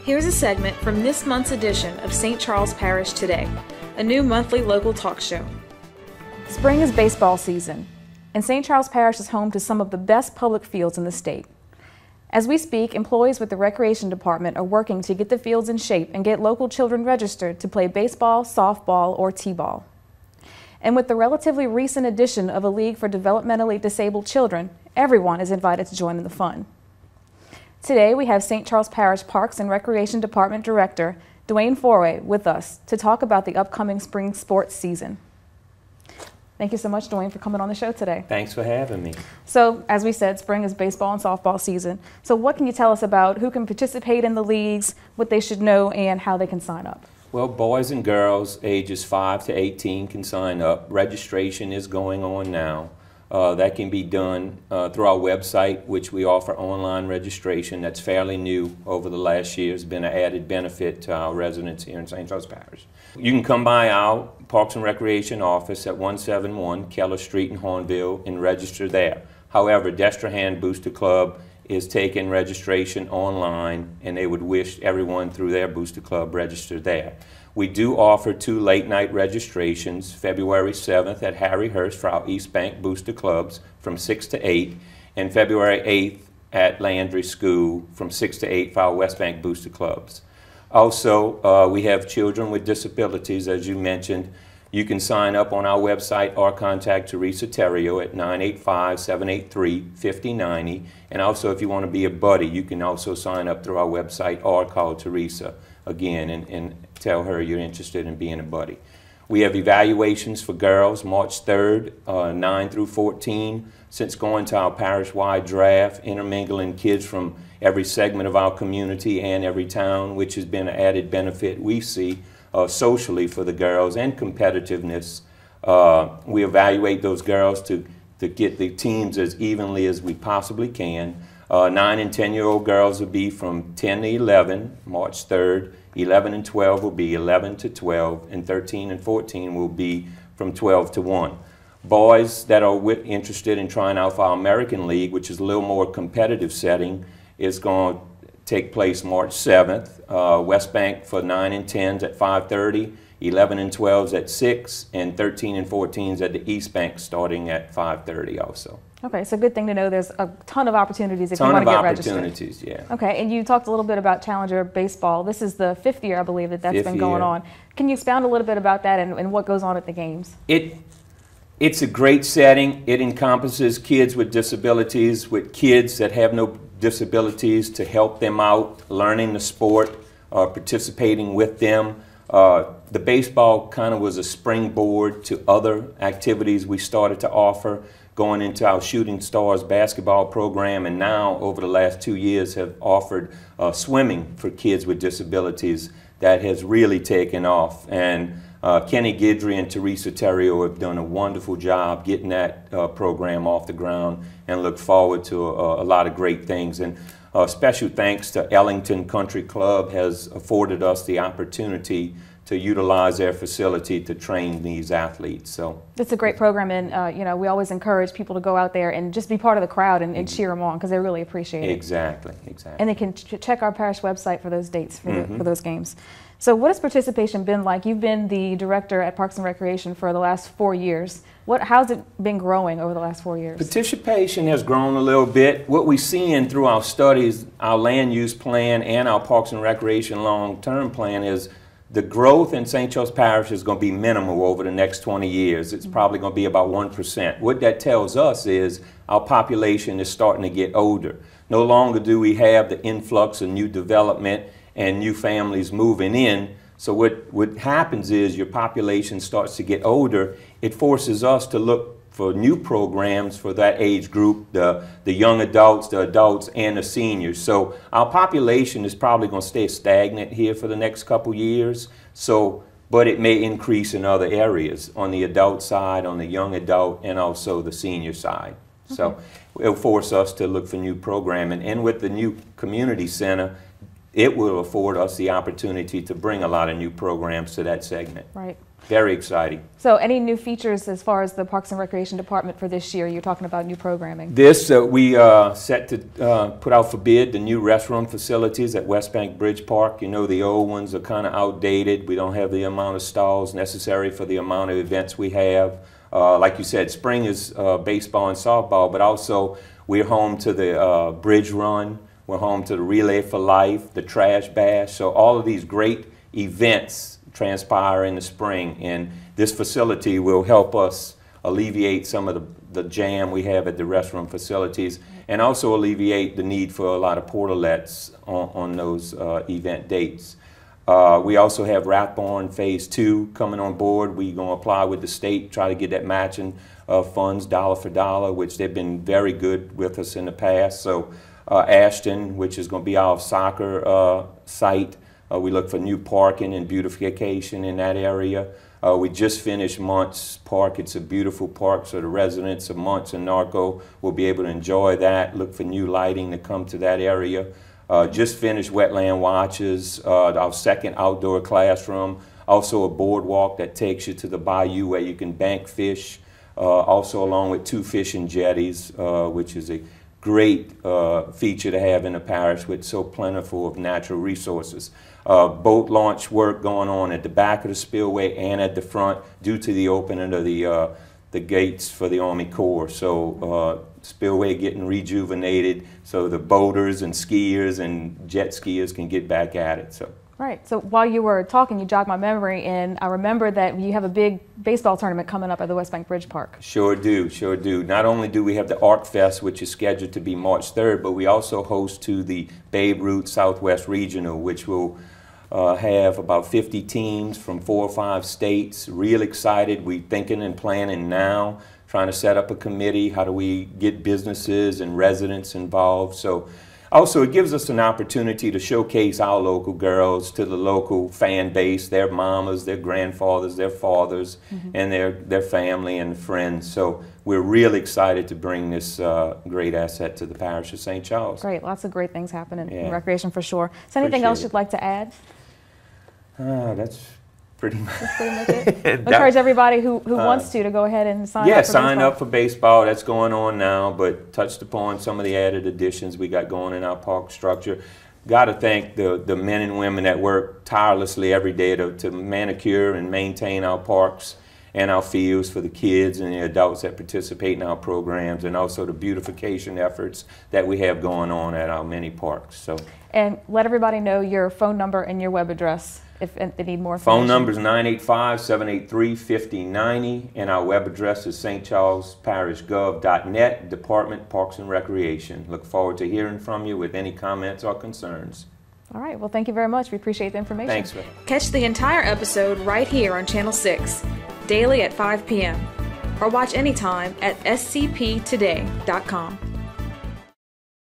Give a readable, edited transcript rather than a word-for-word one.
Here's a segment from this month's edition of St. Charles Parish Today, a new monthly local talk show. Spring is baseball season, and St. Charles Parish is home to some of the best public fields in the state. As we speak, employees with the Recreation Department are working to get the fields in shape and get local children registered to play baseball, softball, or t-ball. And with the relatively recent addition of a league for developmentally disabled children, everyone is invited to join in the fun. Today, we have St. Charles Parish Parks and Recreation Department Director Dwayne Foray with us to talk about the upcoming spring sports season. Thank you so much, Dwayne, for coming on the show today. Thanks for having me. So, as we said, spring is baseball and softball season. So what can you tell us about who can participate in the leagues, what they should know, and how they can sign up? Well, boys and girls ages 5 to 18 can sign up. Registration is going on now. That can be done through our website, which we offer online registration. That's fairly new over the last year. It's been an added benefit to our residents here in St. Charles Parish. You can come by our Parks and Recreation office at 171 Keller Street in Hornville and register there. However, Destrehan Booster Club is taking registration online, and they would wish everyone through their Booster Club register there. We do offer 2 late-night registrations, February 7th at Harry Hurst for our East Bank Booster Clubs from 6 to 8, and February 8th at Landry School from 6 to 8 for our West Bank Booster Clubs. Also, we have children with disabilities, as you mentioned. You can sign up on our website or contact Teresa Terrio at 985-783-5090. And also, if you want to be a buddy, you can also sign up through our website or call Teresa again and tell her you're interested in being a buddy. We have evaluations for girls March 3rd, 9 through 14. Since going to our parish-wide draft, intermingling kids from every segment of our community and every town, which has been an added benefit we see socially for the girls and competitiveness. We evaluate those girls to get the teams as evenly as we possibly can. 9 and 10-year-old girls will be from 10 to 11, March 3rd. 11 and 12 will be 11 to 12, and 13 and 14 will be from 12 to 1. Boys that are interested in trying out for our American League, which is a little more competitive setting, is going to take place March 7th. West Bank for 9 and 10s at 5:30, 11 and 12s at 6, and 13 and 14s at the East Bank starting at 5:30 also. Okay, so good thing to know there's a ton of opportunities if you want to get registered. Opportunities, yeah. Okay, and you talked a little bit about Challenger Baseball. This is the 5th year, I believe, that's been going on. Can you expound a little bit about that and what goes on at the games? It's a great setting. It encompasses kids with disabilities, with kids that have no disabilities, to help them out, learning the sport, participating with them. The baseball kind of was a springboard to other activities we started to offer, going into our Shooting Stars basketball program, and now over the last 2 years have offered swimming for kids with disabilities that has really taken off. And Kenny Guidry and Teresa Terrio have done a wonderful job getting that program off the ground, and look forward to a lot of great things. And special thanks to Ellington Country Club has afforded us the opportunity to utilize their facility to train these athletes. So it's a great program, and you know, we always encourage people to go out there and just be part of the crowd and cheer them on, because they really appreciate it. Exactly. And they can check our parish website for those dates for those games. So what has participation been like? You've been the director at Parks and Recreation for the last 4 years. How's it been growing over the last 4 years? Participation has grown a little bit. What we're seeing through our studies, our land use plan and our Parks and Recreation long-term plan, is the growth in St. Charles Parish is going to be minimal over the next 20 years. It's probably going to be about 1%. What that tells us is our population is starting to get older. No longer do we have the influx of new development and new families moving in. So what happens is your population starts to get older. It forces us to look for new programs for that age group, the young adults, the adults, and the seniors. So our population is probably going to stay stagnant here for the next couple years. But it may increase in other areas, on the adult side, on the young adult, and also the senior side. Okay. So it'll force us to look for new programming. And with the new community center, it will afford us the opportunity to bring a lot of new programs to that segment. Right. very exciting. So any new features as far as the Parks and Recreation Department for this year? You're talking about new programming. This, we set to put out for bid the new restroom facilities at West Bank Bridge Park. You know, the old ones are kind of outdated. We don't have the amount of stalls necessary for the amount of events we have. Like you said, spring is baseball and softball, but also we're home to the Bridge Run. We're home to the Relay for Life, the Trash Bash. So all of these great events transpire in the spring, and this facility will help us alleviate some of the jam we have at the restroom facilities, and also alleviate the need for a lot of portalets on those event dates. We also have Rathborn Phase 2 coming on board. We're going to apply with the state, try to get that matching funds dollar for dollar, which they've been very good with us in the past. So Ashton, which is going to be our soccer site, we look for new parking and beautification in that area. We just finished Mont's Park. It's a beautiful park, so the residents of Mont's and Narco will be able to enjoy that. Look for new lighting to come to that area. Just finished Wetland Watches, our second outdoor classroom. Also a boardwalk that takes you to the bayou where you can bank fish. Also along with 2 fishing jetties, which is a great feature to have in the parish with so plentiful of natural resources. Boat launch work going on at the back of the spillway and at the front due to the opening of the gates for the Army Corps. So spillway getting rejuvenated so the boaters and skiers and jet skiers can get back at it. So. Right. So while you were talking, you jogged my memory, and I remember that you have a big baseball tournament coming up at the West Bank Bridge Park. Sure do, sure do. Not only do we have the Art Fest, which is scheduled to be March 3rd, but we also host to the Babe Ruth Southwest Regional, which will have about 50 teams from 4 or 5 states. Real excited. We're thinking and planning now, trying to set up a committee. How do we get businesses and residents involved? So. Also, it gives us an opportunity to showcase our local girls to the local fan base, their mamas, their grandfathers, their fathers, and their family and friends. So we're really excited to bring this great asset to the parish of St. Charles. Great. Lots of great things happening in recreation for sure. Is anything else you'd like to add? That's pretty much it. Encourage everybody who wants to go ahead and sign up for baseball. Sign up for baseball. That's going on now, but touched upon some of the added additions we got going in our park structure. Got to thank the men and women that work tirelessly every day to manicure and maintain our parks and our fields for the kids and the adults that participate in our programs, and also the beautification efforts that we have going on at our many parks. So. And let everybody know your phone number and your web address if they need more information. Phone number is 985-783-5090, and our web address is stcharlesparishgov.net, Department Parks and Recreation. Look forward to hearing from you with any comments or concerns. All right. Well, thank you very much. We appreciate the information. Thanks, man. Catch the entire episode right here on Channel 6, daily at 5 p.m. or watch anytime at scptoday.com.